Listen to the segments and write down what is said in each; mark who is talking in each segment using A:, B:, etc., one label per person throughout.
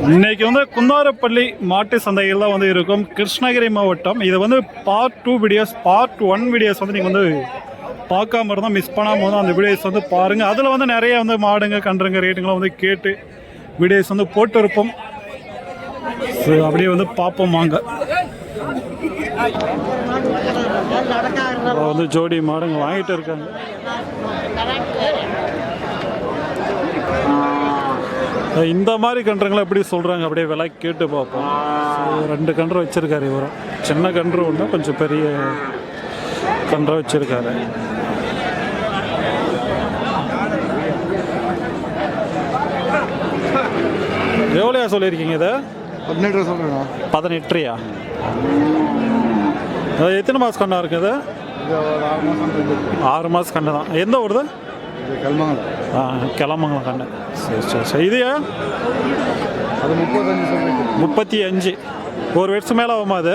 A: இன்னைக்கு வந்து குந்தாரப்பள்ளி மாட்டு சந்தைகள் தான் வந்து இருக்கும், கிருஷ்ணகிரி மாவட்டம். இது வந்து பார்ட் 2 வீடியோஸ். பார்ட் 1 வீடியோஸ் வந்து நீங்கள் வந்து பார்க்காம இருந்தால் மிஸ் பண்ணாமல் வந்து அந்த வீடியோஸ் வந்து பாருங்கள். அதில் வந்து நிறைய வந்து மாடுங்க கன்றுங்க ரேட்டுங்களாம் வந்து கேட்டு வீடியோஸ் வந்து போட்டு இருப்போம். ஸோ அப்படியே வந்து பார்ப்போம் வாங்க. வந்து ஜோடி மாடுங்க வாங்கிட்டு இருக்காங்க. இந்த மாதிரி கன்றுங்களை எப்படி சொல்கிறாங்க அப்படியே விலை கேட்டு பார்ப்போம். ரெண்டு கன்று வச்சுருக்காரு இவரும். சின்ன கன்று ஒன்று, கொஞ்சம் பெரிய கன்றை வச்சுருக்காரு. எவ்வளோயா சொல்லியிருக்கீங்க இதை?
B: 18 சொல்கிறேன்.
A: 18யா? எத்தனை மாதம் கண்ணா இருக்குது? 6 மாதம் கண்ணு தான். எந்த ஊருது?
B: கிளமங்கலம்.
A: கிளமங்கலம் கண்ணு. சரி சரி சரி. இதுயா?
B: அது
A: 35. ஒரு வருஷம் மேலே ஆகுமா அது?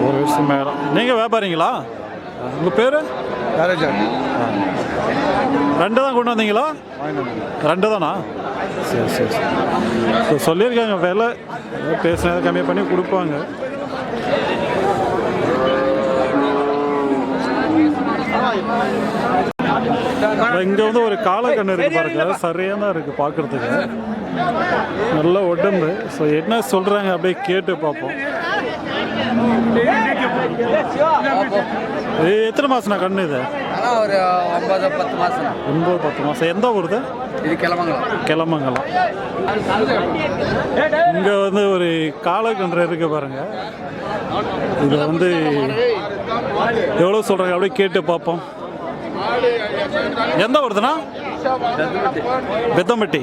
A: ஒரு வருஷம் மேலே. நீங்கள் வியாபாரிங்களா? உங்கள் பேர்? ரெண்டு தான் கொண்டு வந்தீங்களா? ரெண்டு தானா? சரி சரி சரி. ஸோ சொல்லியிருக்காங்க விலை பேசுனதை கம்மி பண்ணி கொடுப்பாங்க. இங்கே வந்து ஒரு காலக்கண்ணு இருக்குது பாருங்க, சரியாக தான் இருக்குது பார்க்குறதுக்கு, நல்ல உடம்பு. ஸோ என்ன சொல்கிறாங்க அப்படியே கேட்டு பார்ப்போம். எத்தனை மாதம்ண்ணா கண்ணு இது?
C: ஒரு 9-10 மாதம்.
A: 9-10 மாதம். எந்த ஊருது?
C: இது கிளமங்கலம்.
A: கிளமங்கலம். இங்கே வந்து ஒரு காலக்கன்று இருக்கு பாருங்க. இது வந்து எவ்வளோ சொல்கிறாங்க அப்படியே கேட்டு பார்ப்போம். எந்த ஊருதுண்ணா? பெத்தம்பட்டி.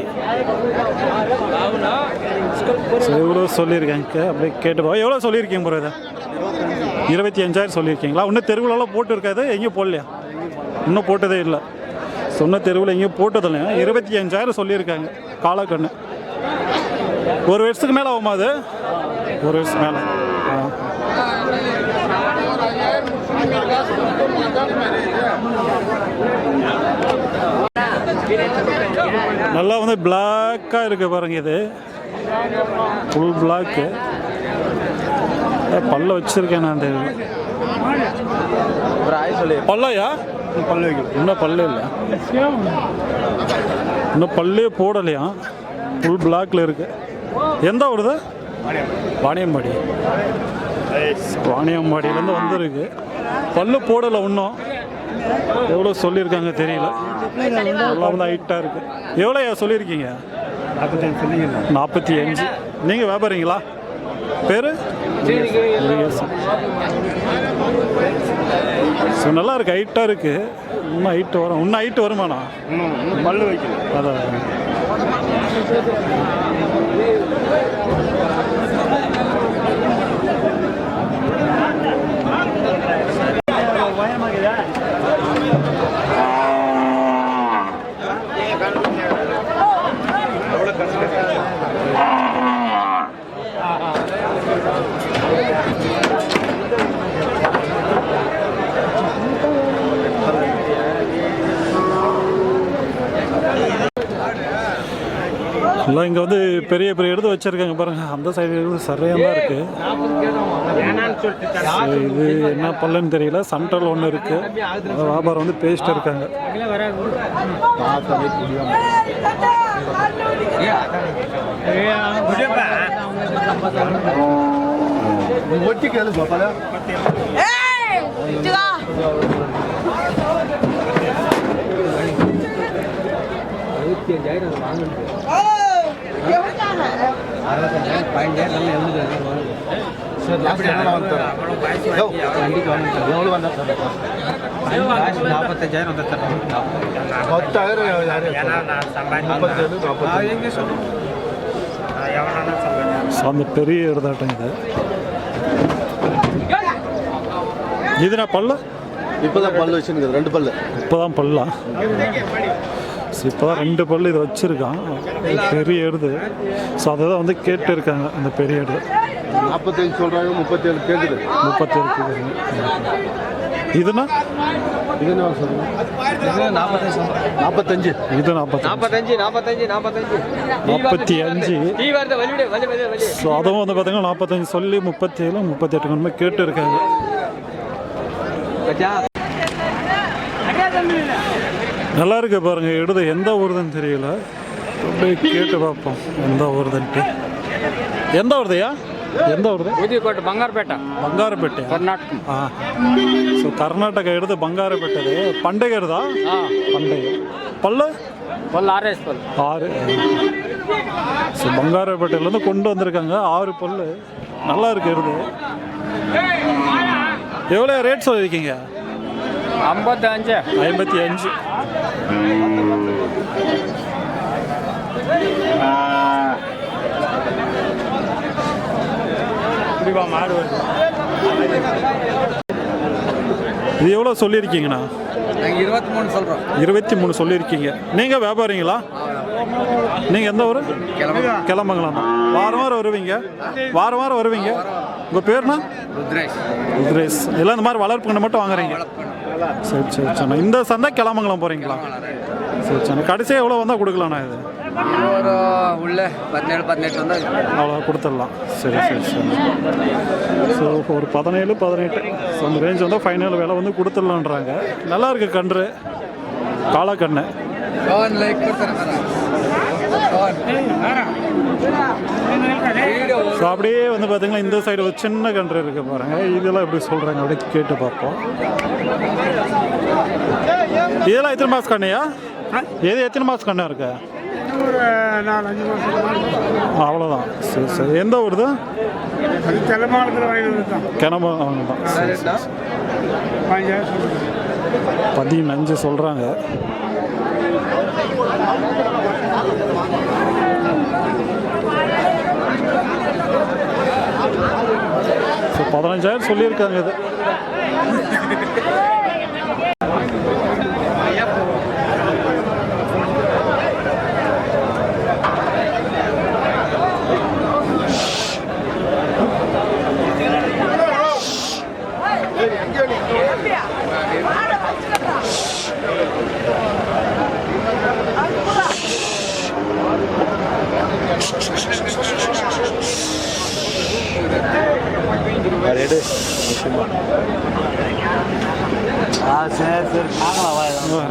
A: எவ்வளோ சொல்லியிருக்காங்க அப்படியே கேட்டுப்பா. எவ்வளோ சொல்லியிருக்கீங்க ப்ரோ? இதை 25,000 சொல்லியிருக்கீங்களா? இன்னும் தெருவுலலாம் போட்டு இருக்காது, எங்கேயும் போடலையா? இன்னும் போட்டதே இல்லை. சொன்ன தெருவில் எங்கேயும் போட்டதில்லையா? 25,000 சொல்லியிருக்காங்க காலக்கண்ணு. ஒரு வருஷத்துக்கு மேலே ஆகுமா அது? ஒரு வருஷம் மேலே. நல்லா வந்து பிளாக்காக இருக்கு பாருங்க. இது ஃபுல் பிளாக்கு. பல்ல வச்சிருக்கேன் நான். பல்லையா?
B: பல்லு வைக்கல.
A: இன்னும் பல்லு இல்லை, இன்னும் பல்லே போடலையா. ஃபுல் பிளாக்ல இருக்கு. எந்த ஊருது? வாணியம்பாடி. வாணியம்பாடியிலேருந்து வந்துருக்கு. பல்லு போடலை இன்னும். எவ்வளோ சொல்லியிருக்காங்க தெரியல. எல்லாம் வந்து ஹைட்டாக இருக்குது. எவ்வளோயா சொல்லியிருக்கீங்க? 45. நீங்கள் வியாபாரிங்களா? பேர்? ஸோ நல்லா இருக்குது, ஹைட்டாக இருக்குது. இன்னும் ஹைட்டு வரும். இன்னும் ஹைட்டு வருமாண்ணா?
B: பல்லு வைக்கல.
A: அதான். எல்லாம் இங்கே வந்து பெரிய பெரிய எடுத்து வச்சுருக்காங்க பாருங்கள். அந்த சைடு சரியாக தான் இருக்குது. இது என்ன பல்லுன்னு தெரியல. சென்ட்ரல் ஒன்று இருக்குது. வியாபாரம் வந்து பேசிட்டு இருக்காங்க.
B: ஒட்டி கேளு பாப்பா.
A: அந்த பெரிய இடதாட்டம் இது. இதுனா பல்ல?
B: இப்போதான் பல்லு வச்சுருக்குது. 2 பல்லு.
A: இப்போதான் பல்லா? இப்போதான் 2 பல்லு இதை வச்சுருக்கான். பெரிய எடுது. ஸோ அதை தான் வந்து கேட்டு இருக்காங்க. அந்த பெரிய எடு
B: 45 சொல்கிறாங்க. 37 கேட்குது.
A: 37. இதுனா
B: இது என்ன சொல்லுங்க? 45.
A: இது 45 45 ஸோ அதுவும் வந்து பார்த்தீங்கன்னா 45 சொல்லி 37 38 கொண்டு போய் கேட்டு இருக்காங்க. நல்லா இருக்கு பாருங்க, எடுது எந்த ஊருதுன்னு தெரியல, அப்படியே கேட்டு பார்ப்போம் எந்த ஊருதுன்ட்டு. எந்த ஊருதையா? எந்த ஊருது?
C: ಉದಿಕೋಟೆ ಬಂಗಾರಪೇಟ
A: ಬಂಗಾರಪೇಟೆ
C: ಕರ್ನಾಟಕ.
A: ಸೊ ಕರ್ನಾಟಕ ಹಿಡಿದು ಬಂಗಾರಪೇಟೆ ಪಂಡೆಗೆ ಇರೋದಾ? ಪಂಡೆಗೆ பல்லு
C: ಪಲ್ 6 ಪಲ್
A: 6. ஸோ பங்காரப்பேட்டையிலேருந்து கொண்டு வந்திருக்காங்க 6 பல்லு. நல்லா இருக்கு எருது. எவ்வளோ ரேட் சொல்லியிருக்கீங்க?
C: 55
A: 55.
C: மாடு
A: இது எவ்வளோ சொல்லியிருக்கீங்கண்ணா?
C: நாங்கள் 23 சொல்கிறோம்.
A: 23 சொல்லியிருக்கீங்க. நீங்கள் வியாபாரிங்களா? நீங்கள் எந்த ஊர்? கிளம்பங்களாண்ணா. வாரம் வாரம் வருவீங்க? வாரம் வாரம் வருவீங்க. உங்கள் பேர்ண்ணா?
C: ருத்ரேஷ்.
A: ருத்ரேஷ். எல்லாம் இந்த மாதிரி வளர்ப்பு கண்ணு மட்டும் வாங்குறீங்க? சரி சரி சரி. இந்த சந்தை கிளம்பங்களாம் போகிறீங்களா? சரி சரி. கடைசியாக எவ்வளோ வந்தால் கொடுக்கலாண்ணா? இது
C: ஒரு உள்ள 17-18 வந்தால்
A: அவ்வளோ கொடுத்துடலாம். சரி சரி சரி. ஸோ ஒரு 17-18 ஸோ அந்த ரேஞ்ச் வந்தால் ஃபைனல் விலை வந்து கொடுத்துடலான்றாங்க. நல்லா இருக்கு கன்று, காளாக்கண்ணு. ஸோ அப்படியே வந்து பார்த்தீங்கன்னா இந்த சைடு ஒரு சின்ன கன்று இருக்குது பாருங்கள். இதெல்லாம் எப்படி சொல்கிறாங்க அப்படியே கேட்டு பார்ப்போம். இதெல்லாம் எத்தனை மாதம் கண்ணையா? எது எத்தனை மாதம் கண்ணா இருக்கு?
D: ஒரு 4-5 மாதம்.
A: அவ்வளோதான். சரி சரி. எந்த ஊருது?
D: அது தெலமாளத்தில் வாங்கினது தான்.
A: கிணம்பு அவங்க தான். 15 சொல்கிறாங்க. ஸோ 15,000 சொல்லியிருக்காங்க இது.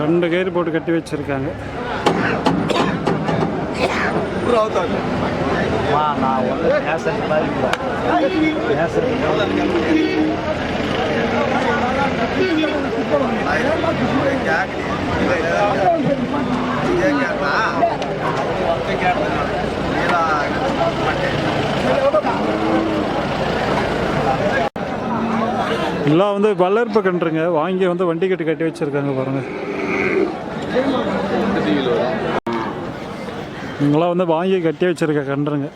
A: ரெண்டு கயிறு போட்டு கட்டி வச்சிருக்காங்க. எல்லாம் வந்து வளர்ப்பு கன்றுங்க, வாங்கி வந்து வண்டி கட்டி வச்சிருக்காங்க பாருங்க. இங்கெல்லாம் வந்து வாங்கி கட்டி வச்சிருக்க கன்றுங்க.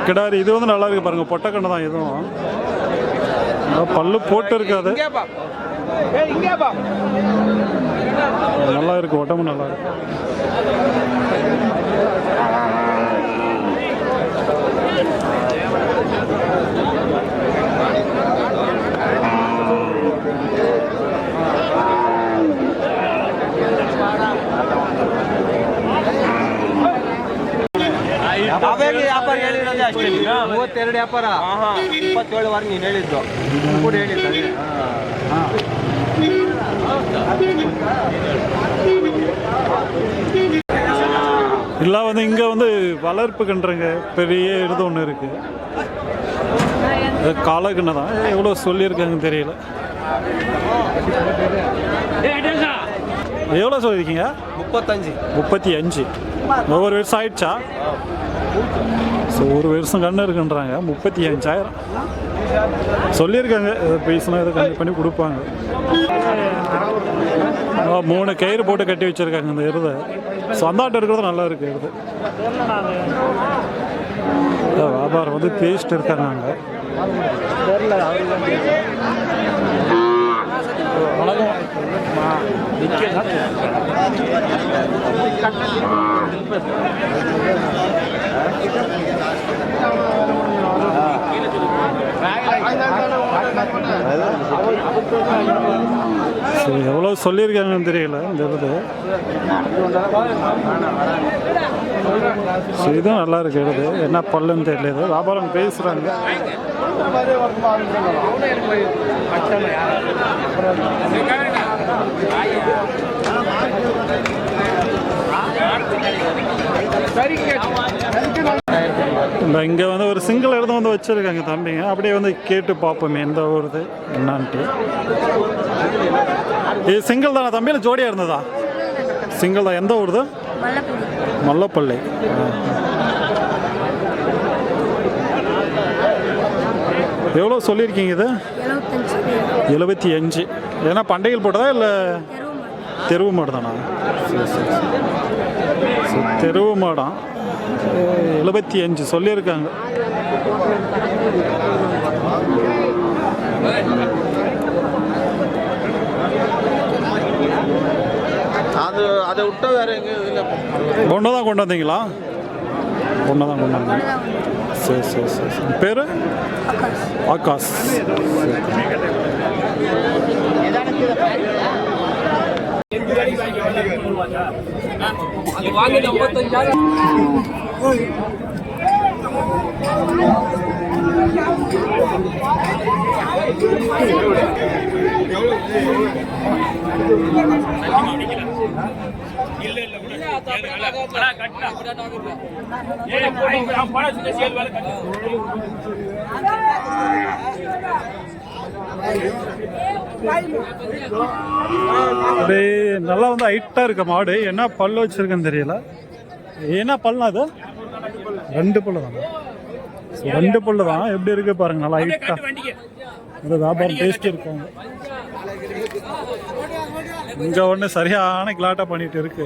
A: கிடாரி இது வந்து நல்லா இருக்கு பாருங்க. பொட்டக்கண்ணு தான் இதுவும். பல்லு போட்டு இருக்காது, நல்லா இருக்கு. உடம்பு நல்லா இருக்கு.
C: ವ್ಯಾಪಾರ ಹೇಳಿರೋದೇ ಅಷ್ಟೇ. 32 ವ್ಯಾಪಾರ 27 ನೀನು ಹೇಳಿದ್ದು ಕೂಡ ಹೇಳಿದ್ದೆ.
A: இல்லை வந்து இங்கே வந்து வளர்ப்பு கன்றுங்க பெரிய இது ஒன்று இருக்குது. காளாக்கண்ணு தான். எவ்வளோ சொல்லியிருக்காங்கன்னு தெரியல. எவ்வளோ சொல்லியிருக்கீங்க?
C: 35.
A: 35. ஒவ்வொரு வருஷம் ஆயிடுச்சா? ஸோ ஒரு வருஷம் கண்ணு இருக்குன்றாங்க. 35,000 சொல்லியிருக்காங்க. பேசினா இதை கம்மி பண்ணி கொடுப்பாங்க. 3 கயிறு போட்டு கட்டி வச்சுருக்காங்க இந்த எருதை. ஸோ அந்தாட்ட இருக்கிறது நல்லா இருக்குது எருது. வியாபாரம் வந்து பேசிட்டு இருக்காங்க அங்கே. சரி, எவ்வளோ சொல்லியிருக்காங்கன்னு தெரியல இந்த இது. சரி, இதுவும் நல்லா இருக்கு எழுது. என்ன பல்லுன்னு தெரியல. இது வியாபாரம் பேசுகிறாங்க. இங்கே வந்து ஒரு சிங்கிள் இடத்த வந்து வச்சுருக்காங்க தம்பிங்க. அப்படியே வந்து கேட்டு பார்ப்போமே எந்த ஊருது என்னான்ட்டு. இது சிங்கிள் தானே தம்பி, இல்லை ஜோடியாக இருந்ததா? சிங்கிள் தான். எந்த ஊருது? மல்லப்பள்ளி. எவ்வளோ சொல்லியிருக்கீங்க இது? 75. ஏன்னா பண்டைகள் போட்டதா இல்லை தெருவு மாடு தானா? சரி சரி சரி, தெருவு மாடம். 75 சொல்லியிருக்காங்க.
C: அதை விட்டா வேற எங்க
A: ஒன்று தான் கொண்டு வந்தீங்களா? ஒன்று தான் கொண்டு வந்தீங்க. சரி சரி சரி சரி. பேர்? ஆகாஷ். நல்லா வந்து ஹைட்டா இருக்க மாடு. என்ன பல்லு வச்சிருக்குன்னு தெரியல. என்ன பல்லுனா அது? 2 பல்லு தான். 2 பல்லு தான். எப்படி இருக்கு பாருங்க, நல்லா ஹைட்டா. வியாபாரம் பேசிட்டு இருக்காங்க. இங்க ஒண்ணு சரியான கிளாட்டா பண்ணிட்டு இருக்கு.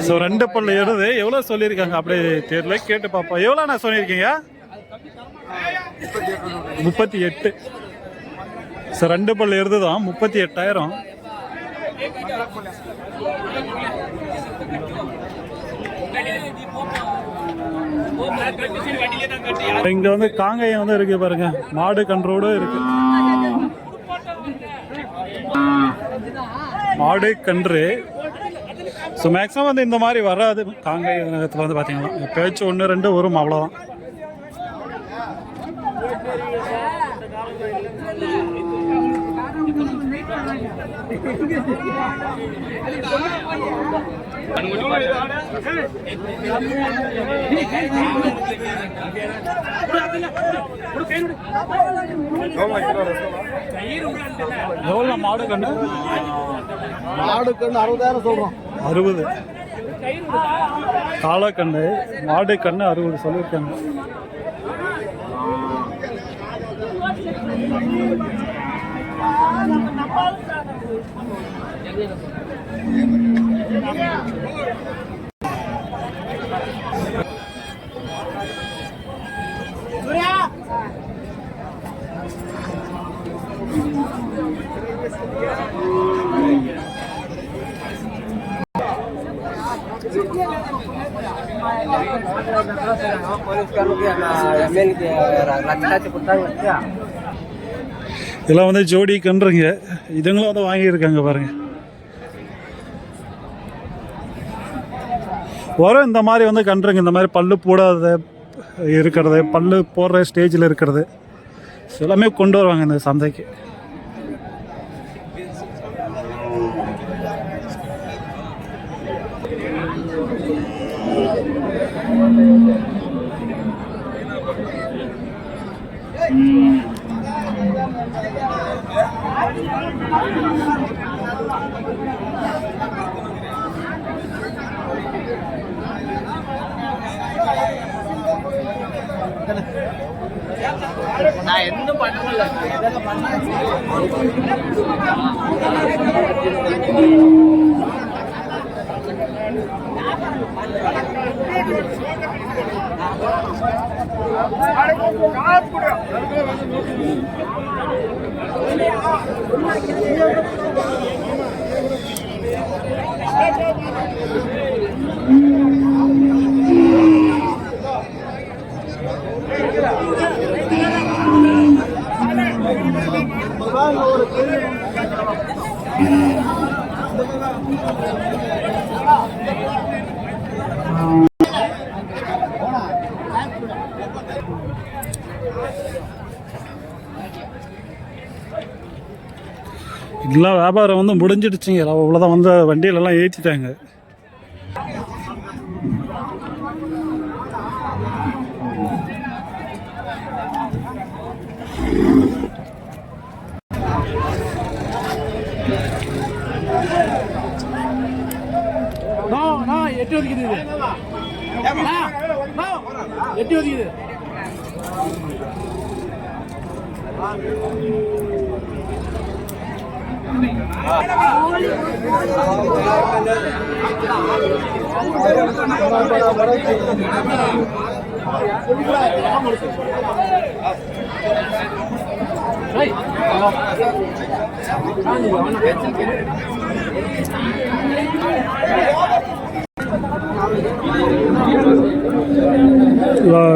A: ஸோ 2 பல்லு எழுது. எவ்வளோ சொல்லியிருக்காங்க அப்படியே தெரியல, கேட்டு பார்ப்போம். எவ்வளோ நான் சொல்லியிருக்கீங்க? 38. ஸோ 2 பல்லு எழுது தான். 38,000. இங்க வந்து காங்காயம் வந்து இருக்கு பாருங்க. மாடு கன்றோடு இருக்கு. மாடு கன்று. ஸோ மேக்ஸிமம் வந்து இந்த மாதிரி வராது காங்காய நகரத்தில் வந்து பார்த்தீங்கன்னா. பேச்சு 1 2 வரும், அவ்வளோதான். எவ்வளோ மாடு கண்ணு?
B: மாடு கண்ணு 60,000 சொல்றோம்.
A: 60. காலக்கண்ணு மாடு கண்ணு 60 சொல்லியிருக்காங்க. இதெல்லாம் வந்து ஜோடி கன்றுங்க. இதுங்களும் வந்து வாங்கியிருக்காங்க பாருங்க. வரும் இந்த மாதிரி வந்து கன்றுங்க. இந்த மாதிரி பல்லு போடாத இருக்கிறது, பல்லு போடுற ஸ்டேஜில் இருக்கிறது எல்லாமே கொண்டு வருவாங்க இந்த சந்தைக்கு.
B: நான் எதுவும் பண்ணல.
A: இதெல்லாம் வியாபாரம் வந்து முடிஞ்சிடுச்சுங்க. அவ்வளோதான், வந்து வண்டியிலலாம் ஏற்றிட்டாங்க.
B: எட்டு ஒதுக்குது, எட்டு ஒதுக்குது.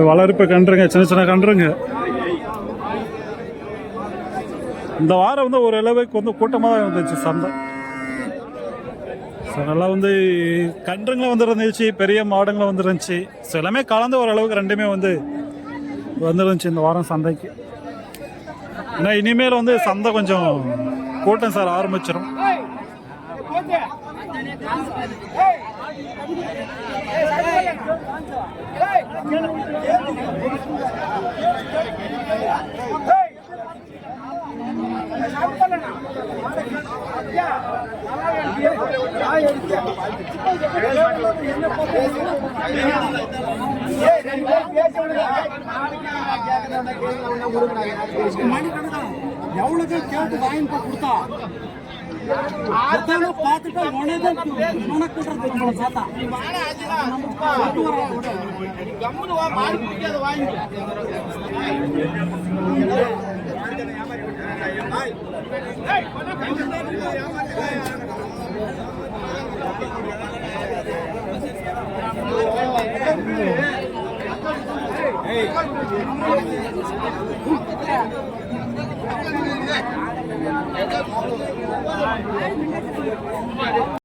A: வளர்ப்பு கன்றுங்க, சின்ன சின்ன கன்றுங்க. இந்த வாரம் வந்து ஒரு அளவுக்கு வந்து கூட்டமாக தான் இருந்துச்சு சந்தை. ஸோ நல்லா வந்து கன்றுங்களும் வந்து இருந்துச்சு, பெரிய மாடுங்களும் வந்துருந்துச்சு. ஸோ எல்லாமே கலந்து ஓரளவுக்கு ரெண்டுமே வந்து வந்துருந்துச்சு இந்த வாரம் சந்தைக்கு. ஏன்னா இனிமேல் வந்து சந்தை கொஞ்சம் கூட்டம் சார் ஆரம்பிச்சிடும்.
B: எவ்வளவு கேட்டு வாங்கி கொடுத்தா பார்த்துட்டா